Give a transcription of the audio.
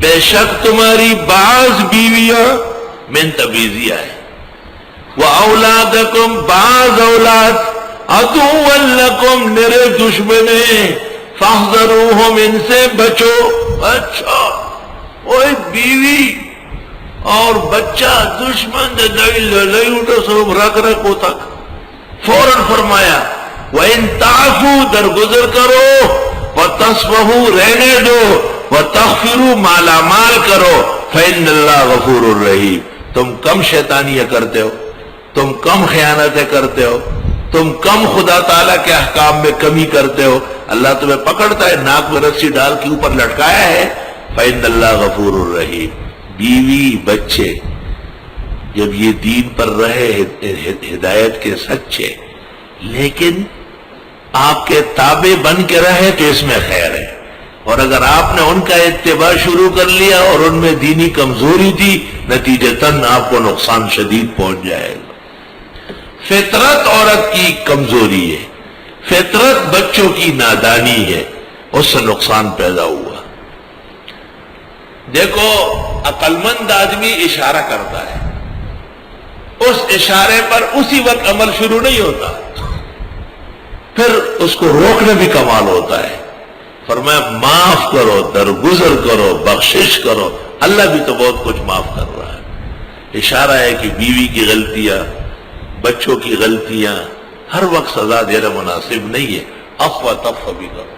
بے شک تمہاری بعض بیویاں من تبیزیہ ہے، وَأَوْلَادَكُمْ بعض اولاد عَدُوًّا لَكُمْ میرے دشمن ہیں، فَاحْذَرُوهُمْ ان سے بچو۔ اچھا اوہ بیوی اور بچہ دشمن دے لئی اٹھو سب رکھ رکھو تک فوراً فرمایا وَإِن تَعْفُوا درگزر کرو، وَتَصْفَحُوا رہنے دو، وَتَغْفِرُوا مالا مال کرو، فَإِنَّ اللَّهَ غَفُورٌ رَحِيمٌ۔ تم کم شیطانیاں کرتے ہو، تم کم خیانتیں کرتے ہو، تم کم خدا تعالیٰ کے احکام میں کمی کرتے ہو، اللہ تمہیں پکڑتا ہے، ناک میں رسی ڈال کے اوپر لٹکایا ہے، فَإِنَّ اللَّهَ غَفُورٌ رَحِيمٌ۔ بیوی بچے جب یہ دین پر رہے ہدایت کے سچے، لیکن آپ کے تابع بن کے رہے تو اس میں خیر ہے، اور اگر آپ نے ان کا اتباع شروع کر لیا اور ان میں دینی کمزوری تھی، نتیجتاً آپ کو نقصان شدید پہنچ جائے گا۔ فطرت عورت کی کمزوری ہے، فطرت بچوں کی نادانی ہے، اس سے نقصان پیدا ہوا۔ دیکھو عقل مند آدمی اشارہ کرتا ہے، اس اشارے پر اسی وقت عمل شروع نہیں ہوتا، پھر اس کو روکنے بھی کمال ہوتا ہے۔ فرمایا معاف کرو، درگزر کرو، بخشش کرو، اللہ بھی تو بہت کچھ معاف کر رہا ہے۔ اشارہ ہے کہ بیوی کی غلطیاں، بچوں کی غلطیاں ہر وقت سزا دینا مناسب نہیں ہے، عفو تف بھی کرو۔